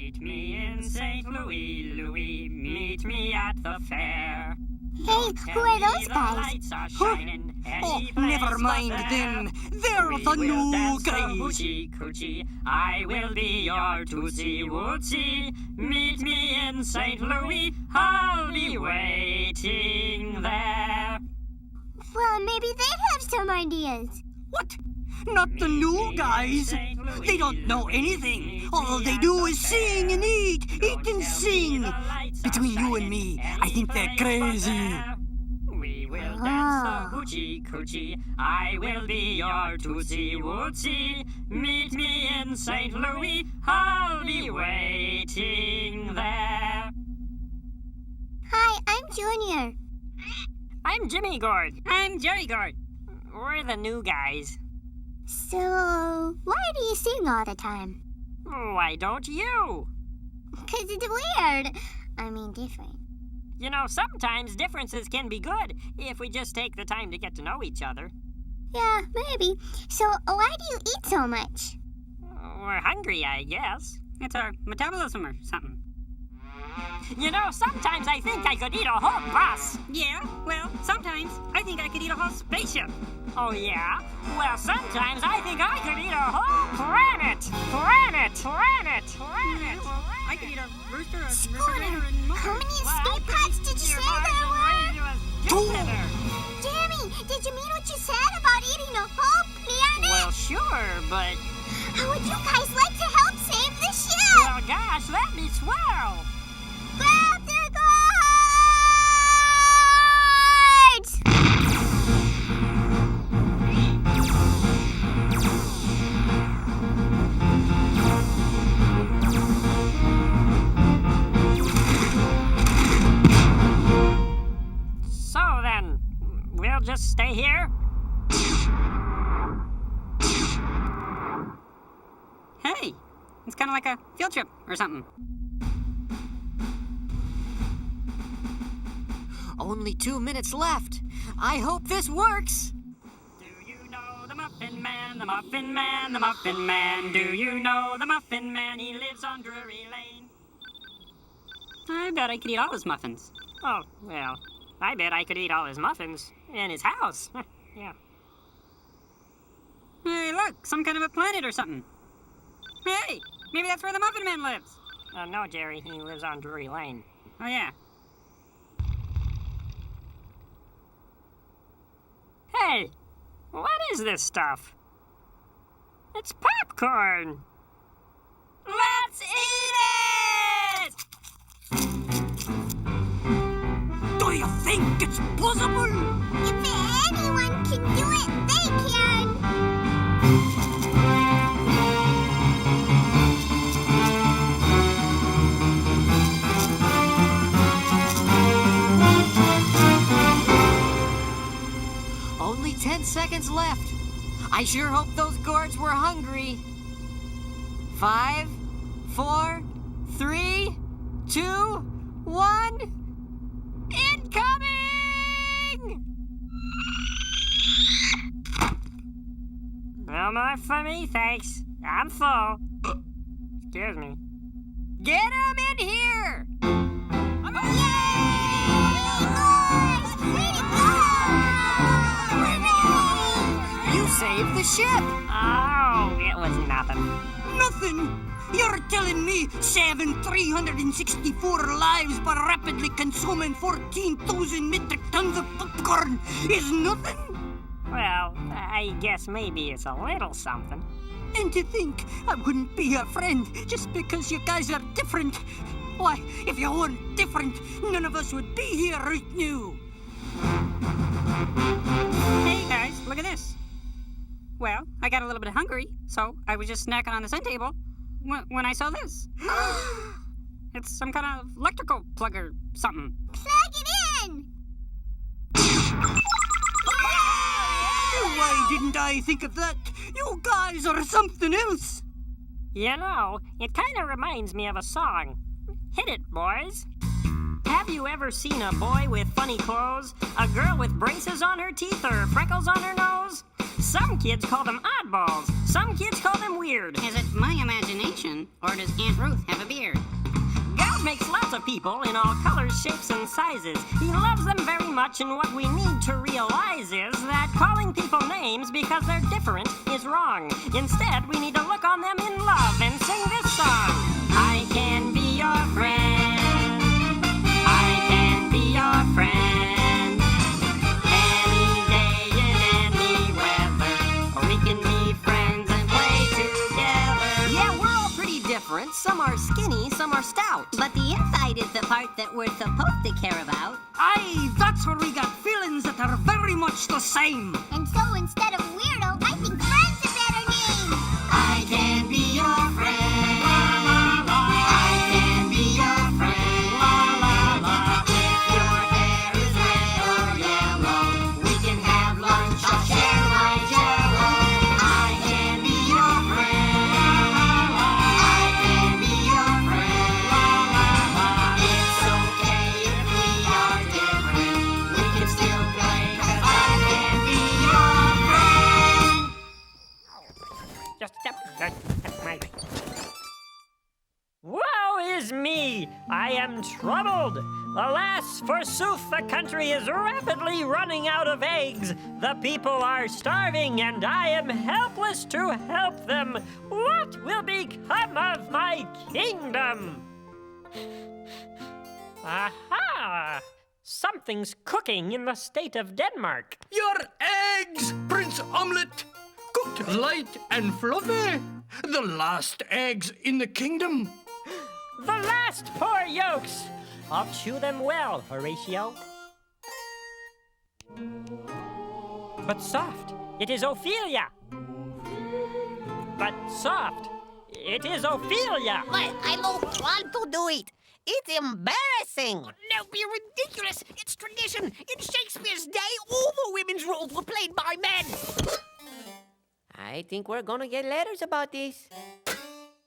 Meet me in St. Louis, Louis. Meet me at the fair. Hey, who are those guys? Lights are shining, Oh, never mind them. They're the new guys. Hoochie coochie, I will be your tootsie wootsy. Meet me in St. Louis, I'll be waiting there. Well, maybe they'd have some ideas. What? Not the new guys. They don't know anything. All they do is sing and eat and sing. Between you and me, I think they're crazy. We will dance the hoochie coochie. I will be your tootsie wootsy. Meet me in St. Louis. I'll be waiting there. Hi, I'm Junior. I'm Jimmy Gourde. I'm Jerry Gourde. We're the new guys. So, why do you sing all the time? Why don't you? 'Cause it's weird. I mean, different. You know, sometimes differences can be good if we just take the time to get to know each other. Yeah, maybe. So, why do you eat so much? We're hungry, I guess. It's our metabolism or something. You know, sometimes I think I could eat a whole bus. Yeah, well, sometimes I think I could eat a whole spaceship. Oh, yeah? Well, sometimes I think I could eat a whole planet. I could eat a rooster, a Scooter, refrigerator, and more. how many escape pods did you say there were? Jupiter. Jimmy, did you mean what you said about eating a whole planet? Well, sure, but... How would you guys like to help save the ship? Well, gosh, that'd be swell. Grab the guards! So then, we'll just stay here? Hey, it's kind of like a field trip or something. Only 2 minutes left. I hope this works. Do you know the Muffin Man, the Muffin Man, the Muffin Man? Do you know the Muffin Man? He lives on Drury Lane. I bet I could eat all his muffins. Oh, well, I bet I could eat all his muffins in his house. Yeah. Hey, look, some kind of a planet or something. Hey, maybe that's where the Muffin Man lives. No, Jerry, he lives on Drury Lane. Oh, yeah. Hey, what is this stuff? It's popcorn. Let's eat it! Do you think it's possible? If anyone can do it, they can! Only 10 seconds left. I sure hope those gourds were hungry. 5, 4, 3, 2, 1. Incoming! No more for me, thanks. I'm full. Excuse me. Get 'em in here! You saved the ship! Oh, it was nothing. Nothing! You're telling me saving 364 lives by rapidly consuming 14,000 metric tons of popcorn is nothing? Well, I guess maybe it's a little something. And to think I wouldn't be your friend just because you guys are different. Why, if you weren't different, none of us would be here right now. Hey, guys, look at this. Well, I got a little bit hungry, so I was just snacking on the sun table when I saw this. It's some kind of electrical plug or something. Plug it in! Why didn't I think of that? You guys are something else. You know, it kind of reminds me of a song. Hit it, boys. Have you ever seen a boy with funny clothes? A girl with braces on her teeth or freckles on her nose? Some kids call them oddballs. Some kids call them weird. Is it my imagination, or does Aunt Ruth have a beard? people in all colors, shapes, and sizes. He loves them very much, and what we need to realize is that calling people names because they're different is wrong. Instead, we need to look on them in love and sing this song. I can be your friend. I can be your friend. Any day in any weather. Or we can be friends and play together. Yeah, we're all pretty different. Some are skinny, some are stout. But the inside is the part that we're supposed to care about. Aye, that's where we got feelings that are very much the same. And so instead of weirdo, I think friend's a better name. I can be your friend. La la la. I can be your friend. La la la. If your hair is red or yellow, we can have lunch. I'll share my jello. I can be your friend. La la la. I can be your friend. La la la. It's okay if we are different. We can still play 'cause I can be your friend. Just step. Woe is me! I am troubled. Alas, forsooth, the country is rapidly running out of eggs. The people are starving, and I am helpless to help them. What will become of my kingdom? Aha! Something's cooking in the state of Denmark. Your eggs, Prince Omelette! Cooked light and fluffy. The last eggs in the kingdom. The last poor yolks! I'll chew them well, Horatio. But soft, it is Ophelia. But soft, it is Ophelia. But I don't want to do it. It's embarrassing. No, you're ridiculous. It's tradition. In Shakespeare's day, all the women's roles were played by men. I think we're gonna get letters about this.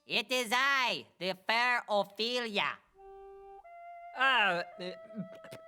It is I, the fair Ophelia.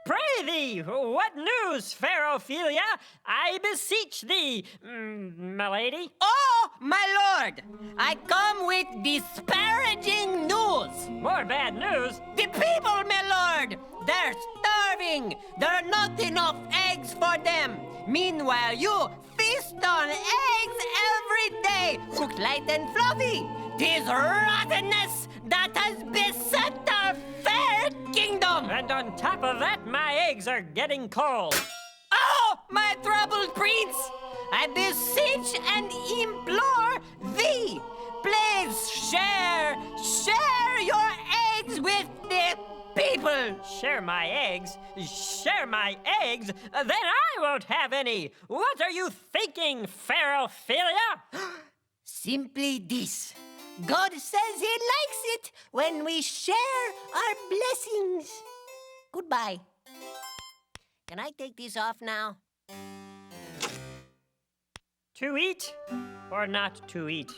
Pray thee, what news, fair Ophelia? I beseech thee, m'lady. Oh, my lord! I come with disparaging news. More bad news. The people, my lord, they're starving. There are not enough eggs for them. Meanwhile, you feast on eggs every day, cooked light and fluffy. 'Tis rottenness that has beset our fair kingdom. And on top of that, my eggs are getting cold. Oh, my troubled prince! I beseech and implore thee, please share your eggs with the people. Share my eggs? Share my eggs? Then I won't have any. What are you thinking, fair Ophelia? Simply this. God says he likes it when we share our blessings. Goodbye. Can I take this off now? To eat or not to eat?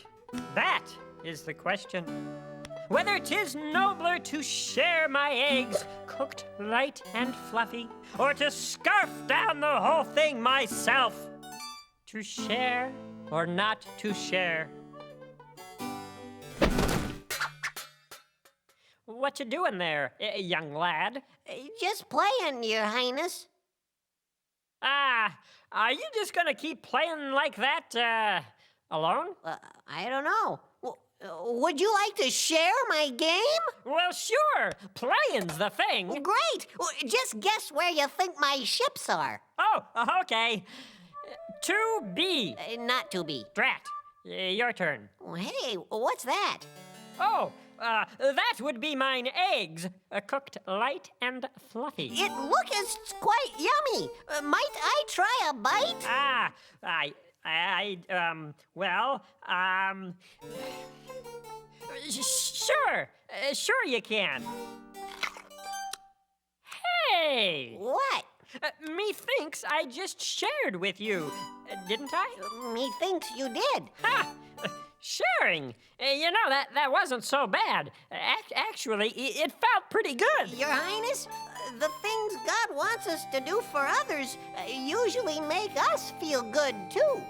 That is the question. Whether 'tis nobler to share my eggs, cooked light and fluffy, or to scarf down the whole thing myself. To share or not to share? What you doing there, young lad? Just playing, Your Highness. Are you just gonna keep playing like that, alone? I don't know. Would you like to share my game? Well, sure. Playing's the thing. Great. Just guess where you think my ships are. Oh, okay. To be. Not to be. Drat. Your turn. Hey, what's that? Oh, that would be mine eggs, cooked light and fluffy. It looks quite yummy. Might I try a bite? Sure you can. Hey! What? Methinks I just shared with you, didn't I? Methinks you did. Ha! Sharing? You know, that wasn't so bad. Actually, it felt pretty good. Your Highness, the things God wants us to do for others usually make us feel good, too.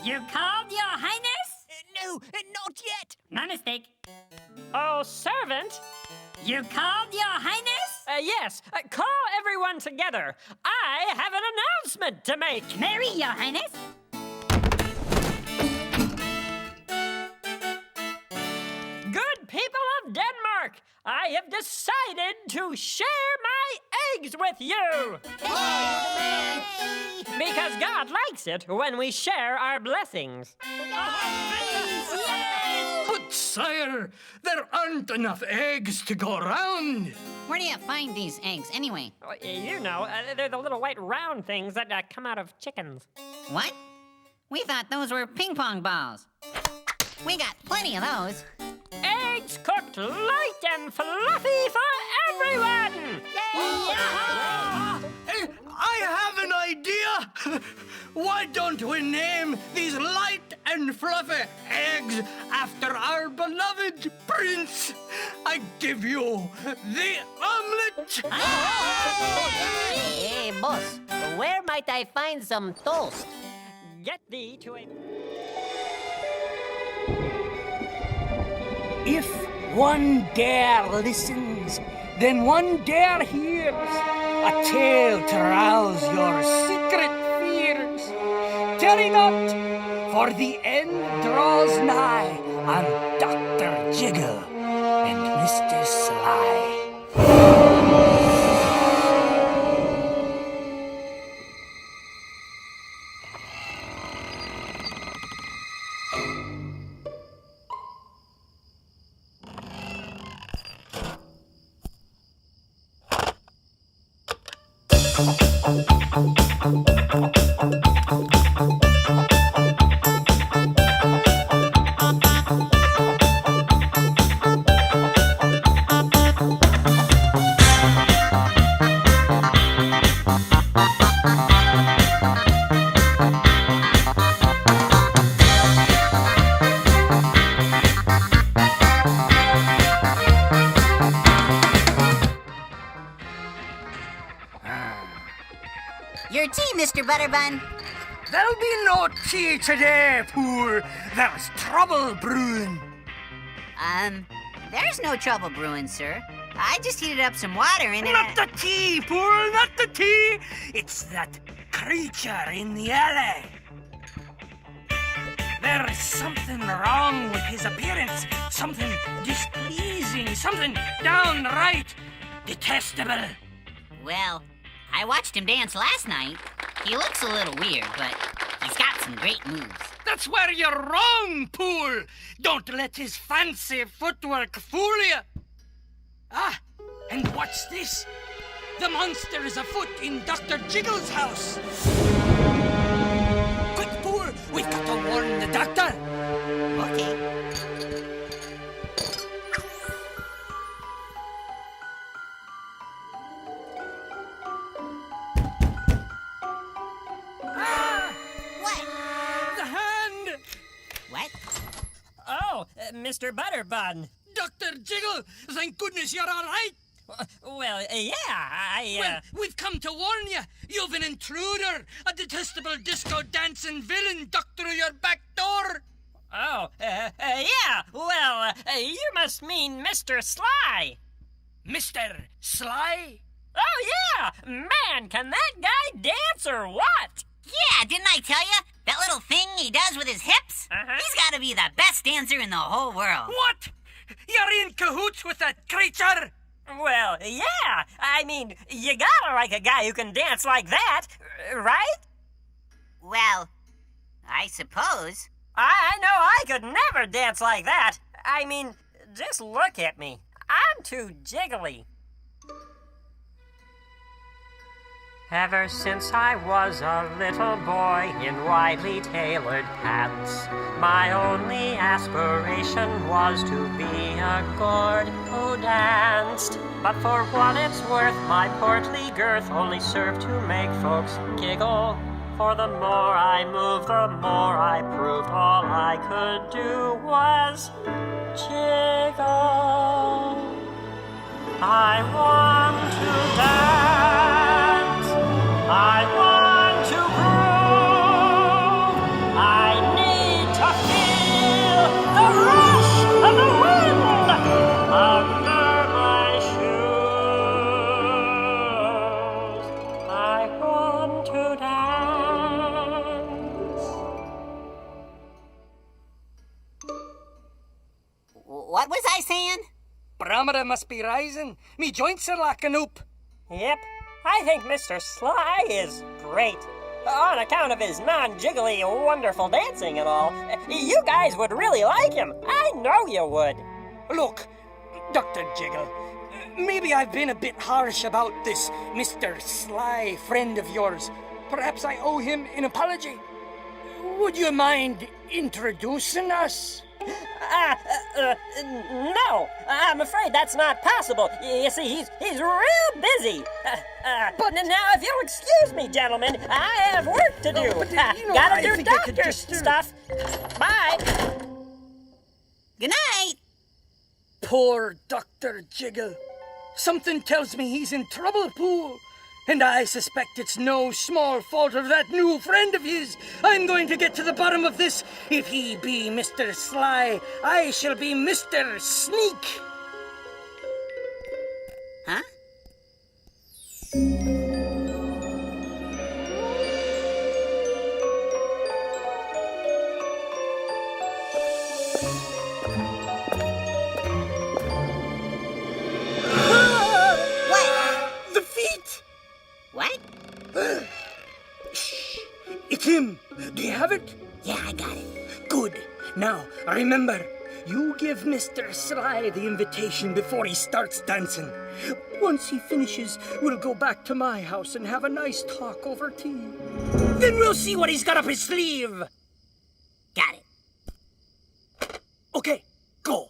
You called, Your Highness? No, not yet. My mistake. Oh, servant, You called, Your Highness? Yes, call everyone together. I have an announcement to make. Mary, Your Highness? Good people of Denmark, I have decided to share my eggs with you. Because God likes it when we share our blessings. But, sire, there aren't enough eggs to go around. Where do you find these eggs, anyway? You know, they're the little white round things that come out of chickens. What? We thought those were ping pong balls. We got plenty of those. Eggs cooked light and fluffy for everyone! I have an idea. Why don't we name these light and fluffy eggs after our beloved prince? I give you the omelet. Hey, boss, where might I find some toast? Get thee to a... If one dare listens, then one dare hears a tale to rouse your secret fears. Tarry not, for the end draws nigh on Dr. Jiggle and Mr. Sly. Your tea, Mr. Butterbun. There'll be no tea today, Pool. There's trouble brewing. There's no trouble brewing, sir. I just heated up some water in it. Not the tea, Pool, not the tea. It's that creature in the alley. There is something wrong with his appearance. Something displeasing. Something downright detestable. Well, I watched him dance last night. He looks a little weird, but he's got some great moves. That's where you're wrong, Pool. Don't let his fancy footwork fool you. Ah, and what's this? The monster is afoot in Dr. Jiggle's house. Quick, Pool, we've got to warn the doctor. Okay. Mr. Butterbun. Dr. Jiggle, thank goodness you're all right. Well, yeah, Well, we've come to warn you. You've an intruder, a detestable disco-dancing villain ducked through your back door. Yeah, well, you must mean Mr. Sly. Mr. Sly? Oh, yeah! Man, can that guy dance or what? Yeah, didn't I tell you? That little thing he does with his hips? Uh-huh. He's got to be the best dancer in the whole world. What? You're in cahoots with that creature? Well, yeah. I mean, you gotta like a guy who can dance like that, right? Well, I suppose. I know I could never dance like that. I mean, just look at me. I'm too jiggly. Ever since I was a little boy in widely tailored pants, my only aspiration was to be a gourd who danced. But for what it's worth, my portly girth only served to make folks giggle. For the more I moved, the more I proved all I could do was jiggle. I want to dance. I want to groove. I need to feel the rush of the wind under my barometer must be rising. Me joints are locking up. Yep, I think Mr. Sly is great. On account of his non-jiggly, wonderful dancing and all. You guys would really like him. I know you would. Look, Dr. Jiggle, maybe I've been a bit harsh about this Mr. Sly friend of yours. Perhaps I owe him an apology. Would you mind introducing us? No, I'm afraid that's not possible. You see, he's real busy. But now, if you'll excuse me, gentlemen, I have work to do. Gotta do doctor stuff. Bye. Good night. Poor Dr. Jiggle. Something tells me he's in trouble, Pool. And I suspect it's no small fault of that new friend of his. I'm going to get to the bottom of this. If he be Mr. Sly, I shall be Mr. Sneak. Huh? The feet! What? Shh! It's him! Do you have it? Yeah, I got it. Good. Now, remember, you give Mr. Sly the invitation before he starts dancing. Once he finishes, we'll go back to my house and have a nice talk over tea. Then we'll see what he's got up his sleeve. Got it. Okay, go.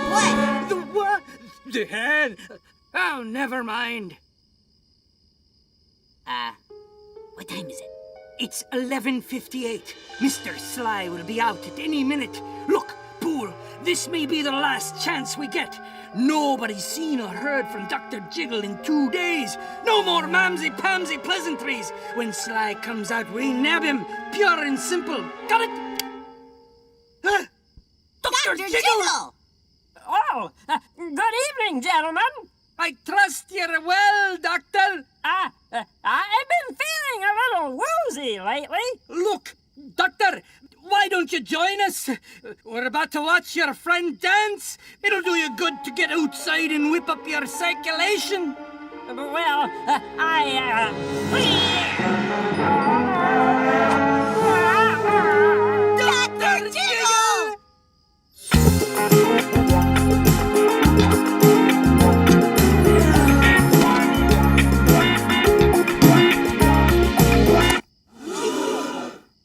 What? The what? The head. Oh, never mind. What time is it? It's 11:58. Mr. Sly will be out at any minute. Look, Pool, this may be the last chance we get. Nobody's seen or heard from Dr. Jiggle in 2 days. No more mamsy-pamsy pleasantries. When Sly comes out, we nab him. Pure and simple. Got it? Huh? Dr. Jiggle! Oh, good evening, gentlemen. I trust you're well, Doctor. I've been feeling a little woozy lately. Look, Doctor, why don't you join us? We're about to watch your friend dance. It'll do you good to get outside and whip up your circulation. Well, Dr. Jiggle!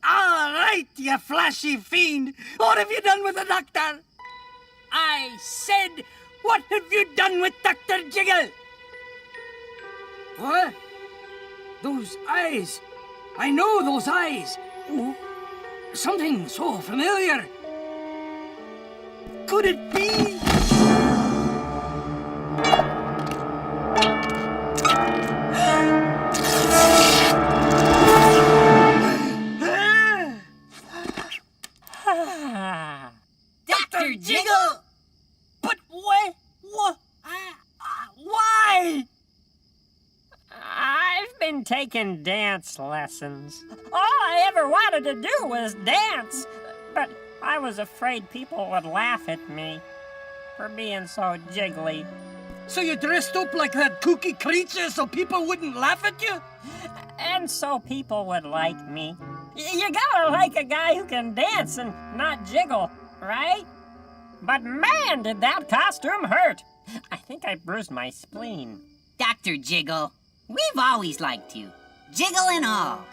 All right, you flashy fiend. What have you done with the doctor? I said, what have you done with Dr. Jiggle? What? Those eyes. I know those eyes. Ooh, something so familiar. Could it be? Dr. Jiggle! But what? Why? I've been taking dance lessons. All I ever wanted to do was dance. But I was afraid people would laugh at me for being so jiggly. So you dressed up like that kooky creature so people wouldn't laugh at you? And so people would like me. You gotta like a guy who can dance and not jiggle, right? But man, did that costume hurt! I think I bruised my spleen. Dr. Jiggle, we've always liked you. Jiggle and all.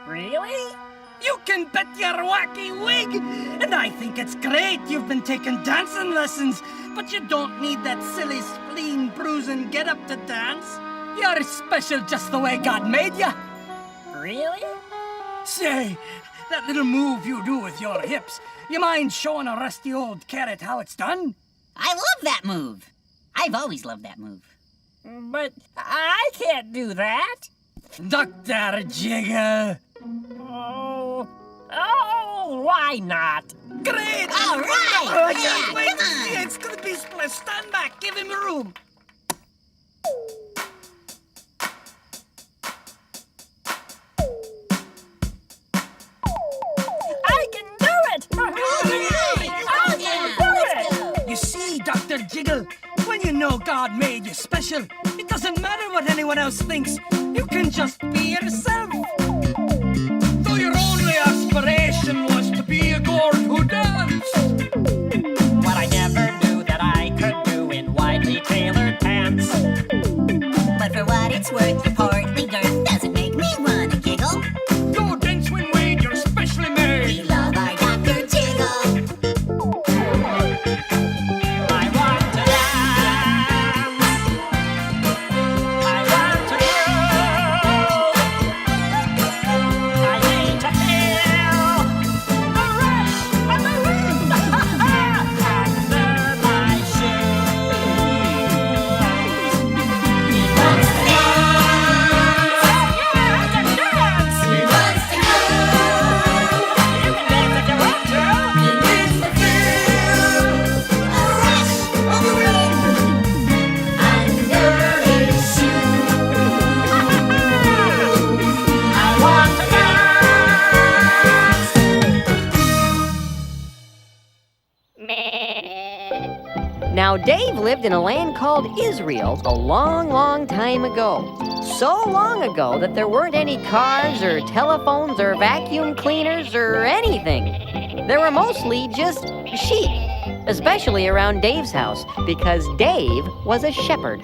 Really? You can bet your wacky wig! And I think it's great you've been taking dancing lessons, but you don't need that silly spleen bruising get-up to dance. You're special just the way God made you. Really? Say, that little move you do with your hips, you mind showing a rusty old carrot how it's done? I love that move. I've always loved that move. But I can't do that. Dr. Jiggle. Oh, why not? Great! All right! Oh, I Yeah, can't wait come to on. see it. It's gonna be split. Stand back. Give him room. I can do it! I can do it! You see, Dr. Jiggle, when you know God made you special, it doesn't matter what anyone else thinks. You can just be yourself. Though your only aspiration was to be a gourd who danced. What I never knew that I could do in widely tailored pants. But for what it's worth, your portly girth doesn't make me wanna giggle. Go dance when Wade, you're specially We made. love our Dr. Jiggle. I want to dance. I want to groove. I need to feel the rush of the wind under my shoes. He wants to dance. Yeah, I can dance. He wants to groove. You can dance if you want to. He needs to feel a rush of the wind under his shoes. I want to dance. Now, Dave lived in a land called Israel a long, long time ago. So long ago that there weren't any cars or telephones or vacuum cleaners or anything. There were mostly just sheep, especially around Dave's house, because Dave was a shepherd.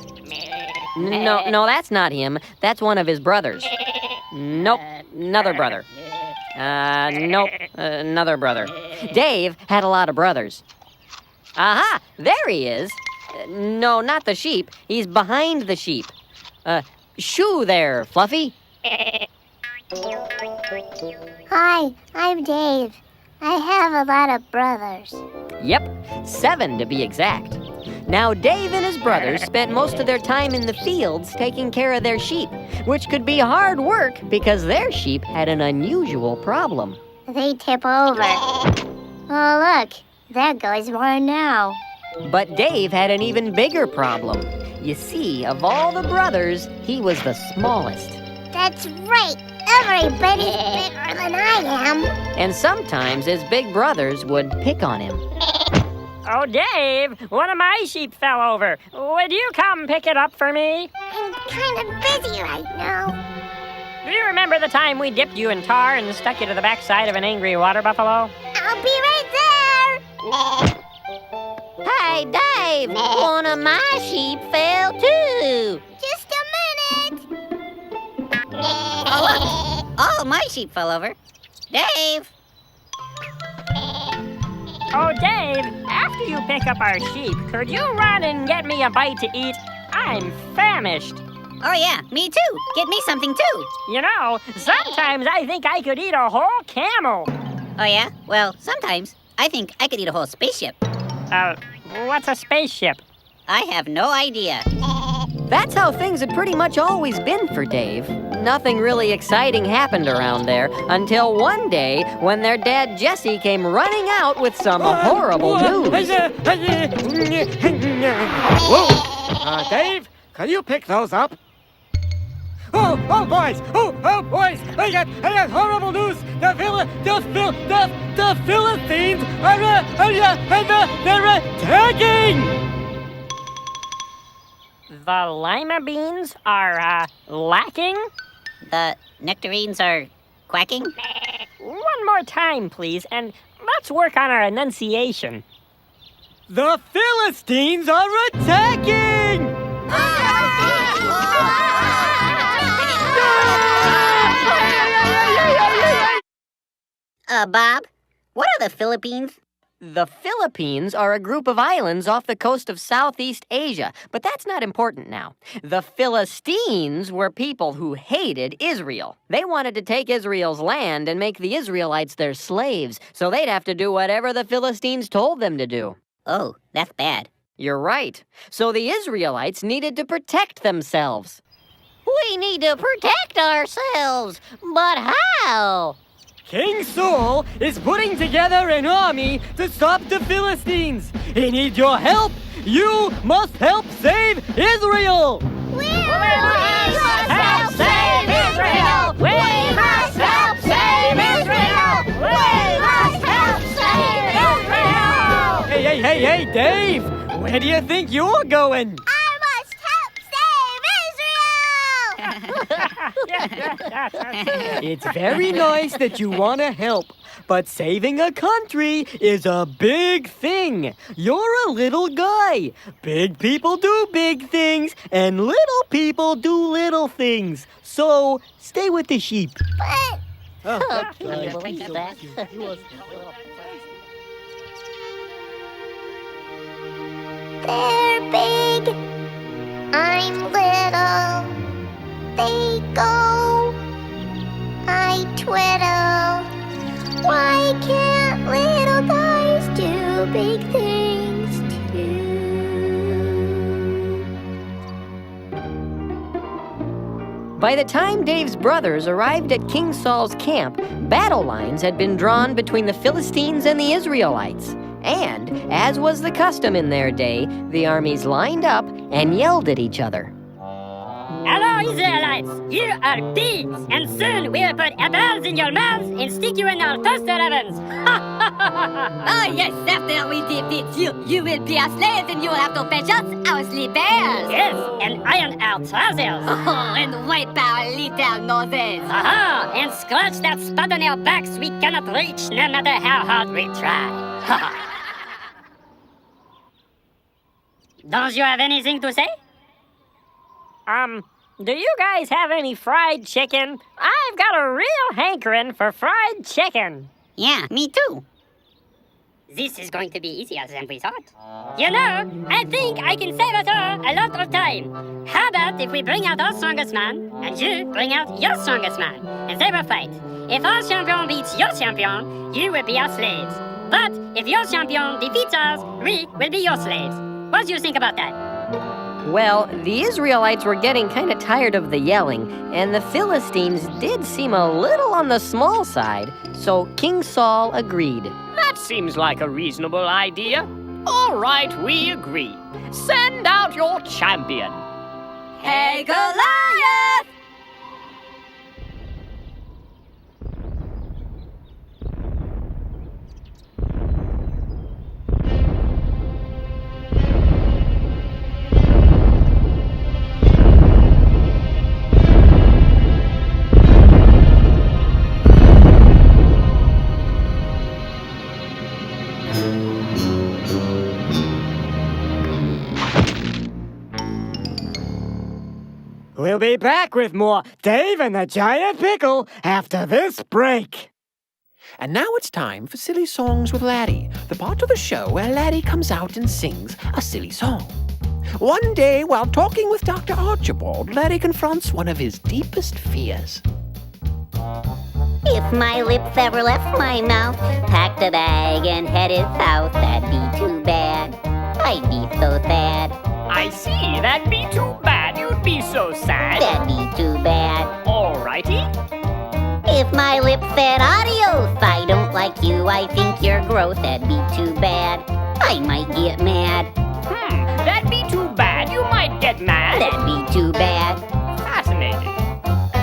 No, that's not him. That's one of his brothers. Nope, another brother. Nope, another brother. Dave had a lot of brothers. Aha, there he is. No, not the sheep. He's behind the sheep. Shoo there, Fluffy. Hi, I'm Dave. I have a lot of brothers. Yep, 7 to be exact. Now, Dave and his brothers spent most of their time in the fields taking care of their sheep, which could be hard work because their sheep had an unusual problem. They tip over. Oh, look, there goes one now. But Dave had an even bigger problem. You see, of all the brothers, he was the smallest. That's right. Everybody's bigger than I am. And sometimes his big brothers would pick on him. Oh, Dave, one of my sheep fell over. Would you come pick it up for me? I'm kind of busy right now. Do you remember the time we dipped you in tar and stuck you to the backside of an angry water buffalo? I'll be right there. Hey, Dave, one of my sheep fell too. Just a minute. All my sheep fell over. Dave! Oh, Dave, after you pick up our sheep, could you run and get me a bite to eat? I'm famished. Oh yeah, me too. Get me something too. You know, sometimes I think I could eat a whole camel. Oh yeah? Well, sometimes I think I could eat a whole spaceship. What's a spaceship? I have no idea. That's how things had pretty much always been for Dave. Nothing really exciting happened around there until one day when their dad Jesse came running out with some horrible news. Whoa! Dave, can you pick those up? Oh, boys! Oh, boys! I got horrible news! The Philistines they're attacking! The lima beans are, lacking? The nectarines are quacking? one more time, please, and let's work on our enunciation. The Philistines are attacking! Bob, what are the Philippines? The Philippines are a group of islands off the coast of Southeast Asia, but that's not important now. The Philistines were people who hated Israel. They wanted to take Israel's land and make the Israelites their slaves, so they'd have to do whatever the Philistines told them to do. Oh, that's bad. You're right. So the Israelites needed to protect themselves. We need to protect ourselves, but how? King Saul is putting together an army to stop the Philistines. He needs your help. You must help save Israel. We must help save Israel! We must help save Israel! We must help save Israel! Hey, Dave. Where do you think you're going? I must help save Israel! It's very nice that you want to help, but saving a country is a big thing. You're a little guy. Big people do big things, and little people do little things. So stay with the sheep. But Can you believe that? They're big. I'm little. They go. I twiddle. Why can't little guys do big things too? By the time Dave's brothers arrived at King Saul's camp, battle lines had been drawn between the Philistines and the Israelites. And, as was the custom in their day, the armies lined up and yelled at each other. Hello, Israelites! You are pigs, and soon we'll put apples in your mouths and stick you in our toaster ovens! Oh, yes, after we defeat you, you will be our slaves and you will have to fetch us our slippers! Yes, and iron our trousers! Oh, and wipe our little noses! Aha! And scratch that spot on our backs we cannot reach no matter how hard we try! Don't you have anything to say? Do you guys have any fried chicken? I've got a real hankering for fried chicken. Yeah, me too. This is going to be easier than we thought. You know, I think I can save us all a lot of time. How about if we bring out our strongest man, and you bring out your strongest man, and they will fight. If our champion beats your champion, you will be our slaves. But if your champion defeats us, we will be your slaves. What do you think about that? Well, the Israelites were getting kind of tired of the yelling, and the Philistines did seem a little on the small side, so King Saul agreed. That seems like a reasonable idea. All right, we agree. Send out your champion. Hey, Goliath! We'll be back with more Dave and the Giant Pickle after this break. And now it's time for Silly Songs with Laddie, the part of the show where Laddie comes out and sings a silly song. One day, while talking with Dr. Archibald, Laddie confronts one of his deepest fears. If my lips ever left my mouth, packed a bag and headed south, that'd be too bad. I'd be so sad. I see, that'd be too bad. You'd be so sad. That'd be too bad. Alrighty. If my lips said adios, I don't like you, I think you're gross, that'd be too bad. I might get mad. That'd be too bad. You might get mad. That'd be too bad. Fascinating.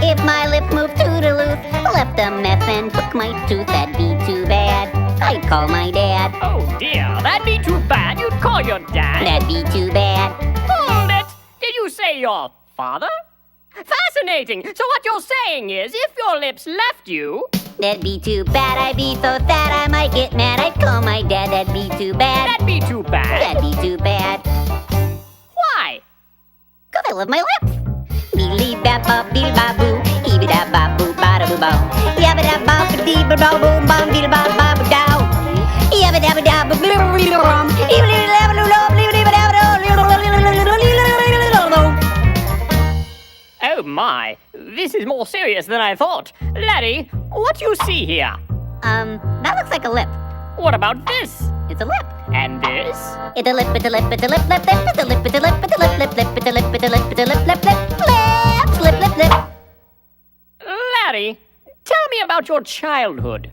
If my lips moved toodaloo, left a mess and took my tooth, that'd be too bad. I'd call my dad. Oh dear, that'd be too bad. You'd call your dad. That'd be too bad. Hold it! Did you say your father? Fascinating. So what you're saying is, if your lips left you, That'd be too bad. I'd be so sad I might get mad. I'd call my dad. That'd be too bad. That'd be too bad. That'd be too bad. Why? 'Cause I love my lips. Beely bap bop beely bop boo. Eeby da bop boo ba da boo bow. Yabba da bop ba dee ba bow boom bom beely bop bop dow. Yabba dabba da ba boo boo boo bum. Eeby da da ba doo da ba dee ba da ba do. Oh my, this is more serious than I thought. Laddie, what do you see here? That looks like a lip. What about this? It's a lip. And this? It's a lip, it's a lip, it's a lip, lip, lip, it's a lip, it's a lip, it's a lip, lip, lip, it's a lip, it's a lip, it's a lip, lip, lip, lip, lip, lip. Laddie, tell me about your childhood.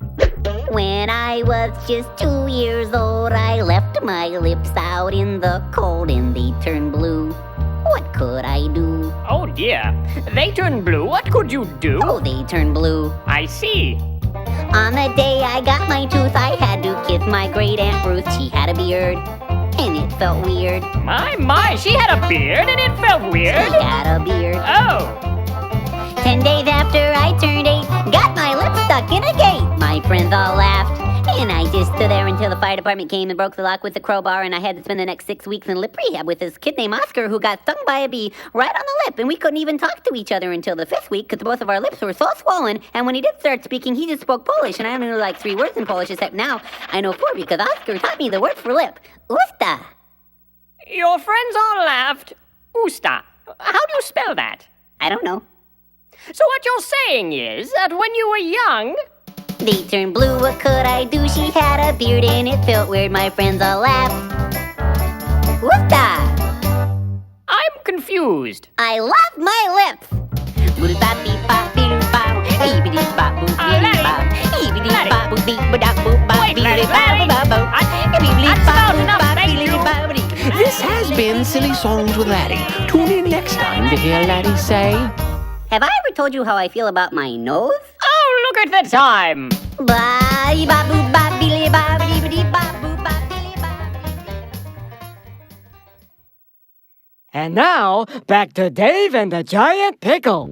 When I was just 2 years old, I left my lips out in the cold and they turned blue. What could I do? Oh dear, they turned blue. What could you do? Oh, they turned blue. I see. On the day I got my tooth, I had to kiss my great Aunt Ruth. She had a beard, and it felt weird. My, she had a beard and it felt weird? She had a beard. Oh. 10 days after I turned 8, got my lips stuck in a gate. My friends all laughed, and I just stood there until the fire department came and broke the lock with a crowbar, and I had to spend the next 6 weeks in lip rehab with this kid named Oscar who got stung by a bee right on the lip, and we couldn't even talk to each other until the 5th week because both of our lips were so swollen, and when he did start speaking, he just spoke Polish, and I only knew like 3 words in Polish, except now I know 4 because Oscar taught me the word for lip. Usta. Your friends all laughed. Usta. How do you spell that? I don't know. So what you're saying is that when you were young... They turned blue, what could I do? She had a beard and it felt weird, my friends all laughed. Usta! I'm confused. I love my lips! This has been Silly Songs with Laddie. Tune in next time to hear Laddie say... Have I ever told you how I feel about my nose? Oh, look at the time! And now, back to Dave and the Giant Pickle.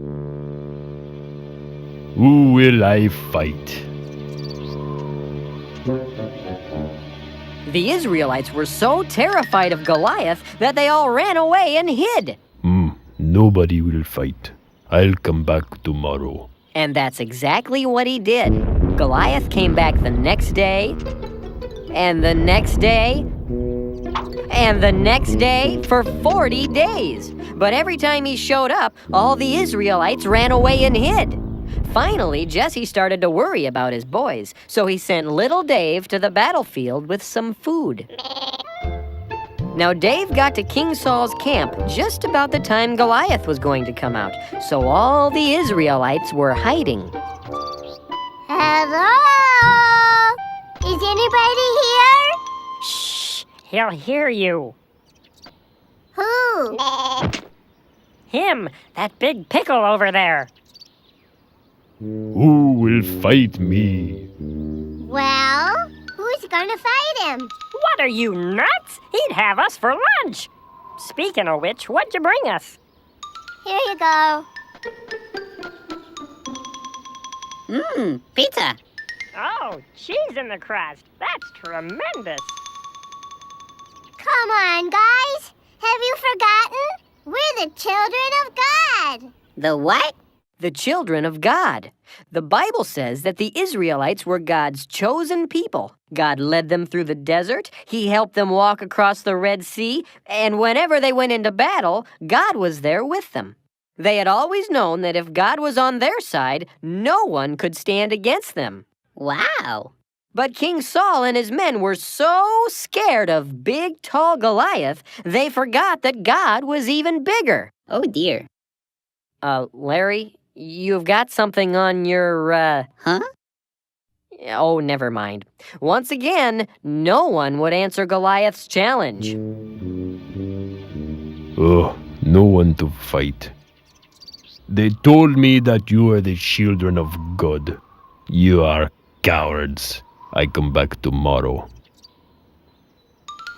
Who will I fight? The Israelites were so terrified of Goliath that they all ran away and hid. Nobody will fight. I'll come back tomorrow. And that's exactly what he did. Goliath came back the next day, and the next day, and the next day for 40 days. But every time he showed up, all the Israelites ran away and hid. Finally, Jesse started to worry about his boys, so he sent little Dave to the battlefield with some food. Now, Dave got to King Saul's camp just about the time Goliath was going to come out, so all the Israelites were hiding. Hello? Is anybody here? Shh, he'll hear you. Who? Him, that big pickle over there. Who will fight me? Well, who's gonna fight him? What are you, nuts? He'd have us for lunch. Speaking of which, what'd you bring us? Here you go. Pizza. Oh, cheese in the crust. That's tremendous. Come on, guys. Have you forgotten? We're the children of God. The what? The children of God. The Bible says that the Israelites were God's chosen people. God led them through the desert. He helped them walk across the Red Sea. And whenever they went into battle, God was there with them. They had always known that if God was on their side, no one could stand against them. Wow. But King Saul and his men were so scared of big, tall Goliath, they forgot that God was even bigger. Oh, dear. Larry, you've got something on your, Huh? Oh, never mind. Once again, no one would answer Goliath's challenge. Oh, no one to fight. They told me that you are the children of God. You are cowards. I come back tomorrow.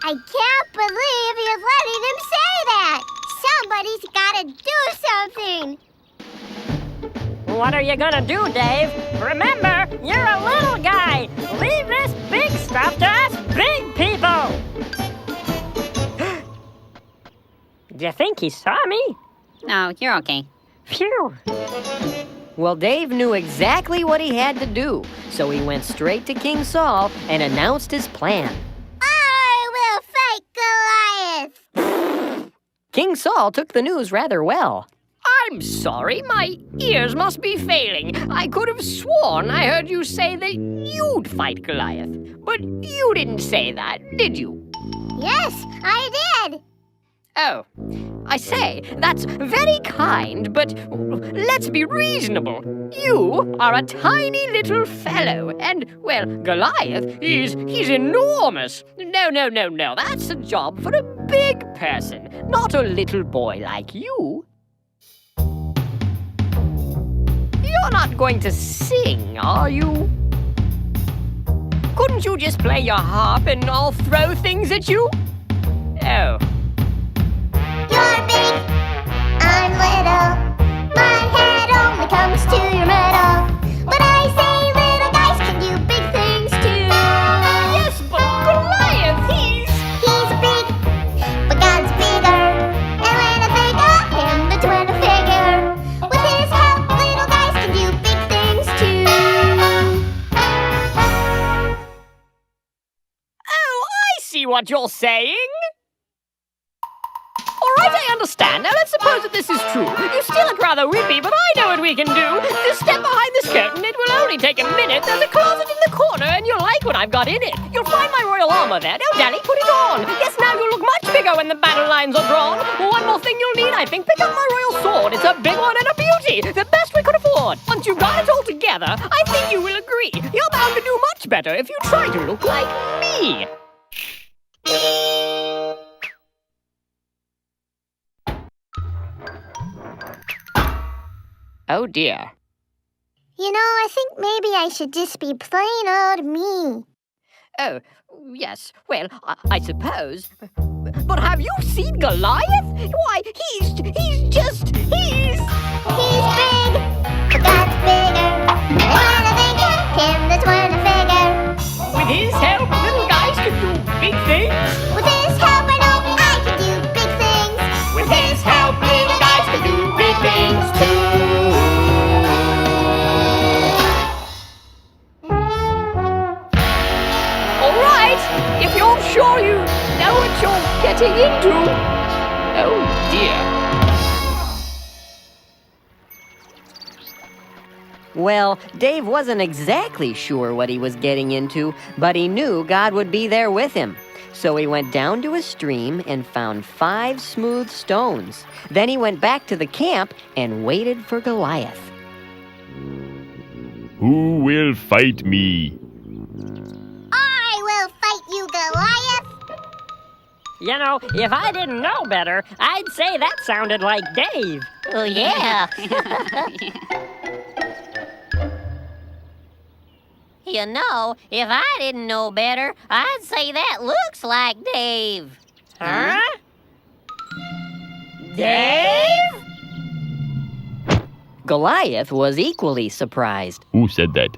I can't believe you're letting him say that. Somebody's gotta do something. What are you gonna do, Dave? Remember, you're a little guy. Leave this big stuff to us big people. Do you think he saw me? No, you're okay. Phew. Well, Dave knew exactly what he had to do, so he went straight to King Saul and announced his plan. I will fight Goliath! King Saul took the news rather well. I'm sorry, my ears must be failing. I could have sworn I heard you say that you'd fight Goliath. But you didn't say that, did you? Yes, I did! Oh, I say, that's very kind, but let's be reasonable. You are a tiny little fellow, and, well, Goliath, he's enormous. No, that's a job for a big person, not a little boy like you. You're not going to sing, are you? Couldn't you just play your harp and I'll throw things at you? Oh. You're big, I'm little. My head only comes to your middle. But I say little guys can do big things too. Yes, but Goliath, he's big, but God's bigger. And when I think of him, that's when I figure. With his help, little guys can do big things too. Oh, I see what you're saying. All right, I understand. Now let's suppose that this is true. You still look rather wimpy, but I know what we can do. Just step behind this curtain. It will only take a minute. There's a closet in the corner, and you'll like what I've got in it. You'll find my royal armor there. No, Dally, put it on. Yes, now you'll look much bigger when the battle lines are drawn. One more thing you'll need, I think. Pick up my royal sword. It's a big one and a beauty. The best we could afford. Once you've got it all together, I think you will agree. You're bound to do much better if you try to look like me. Oh dear. You know, I think maybe I should just be plain old me. Oh, yes. Well, I suppose. But have you seen Goliath? Why, he's He's big, but God's bigger. And when I think of him, that's when I figure. With his help, little guys can do big things. With his help, I know I can do big things. With his help, little guys can do big things too. All right, if you're sure you know what you're getting into. Oh dear. Well, Dave wasn't exactly sure what he was getting into, but he knew God would be there with him. So he went down to a stream and found 5 smooth stones. Then he went back to the camp and waited for Goliath. Who will fight me? I will fight you, Goliath. You know, if I didn't know better, I'd say that sounded like Dave. Oh, yeah. You know, if I didn't know better, I'd say that looks like Dave. Huh? Dave? Goliath was equally surprised. Who said that?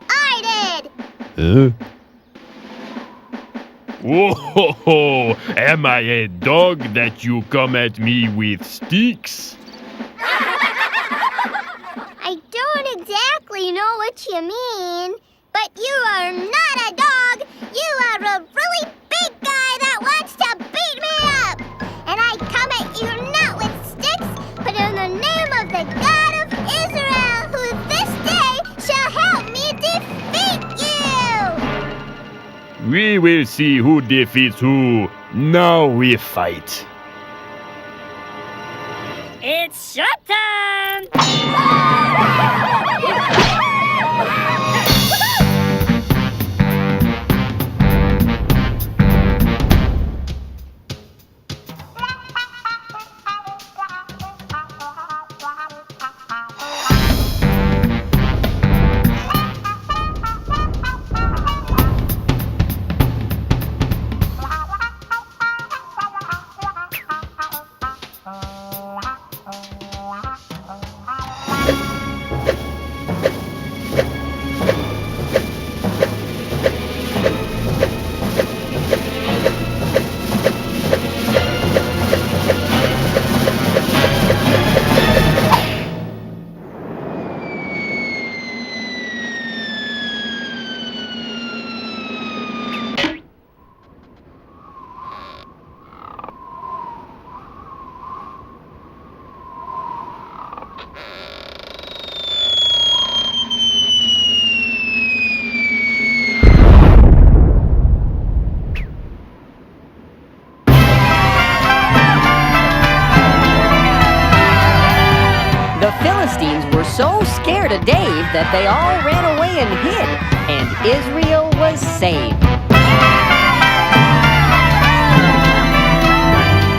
I did. Huh? Whoa! Am I a dog that you come at me with sticks? I don't exactly know what you mean, but you are not a dog. You are a really big guy that wants to beat me up. And I come at you not with sticks, but in the name of the God of Israel, who this day shall help me defeat you. We will see who defeats who. Now we fight. It's showtime! that they all ran away and hid, and Israel was saved.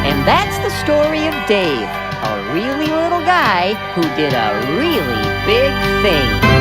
And that's the story of Dave, a really little guy who did a really big thing.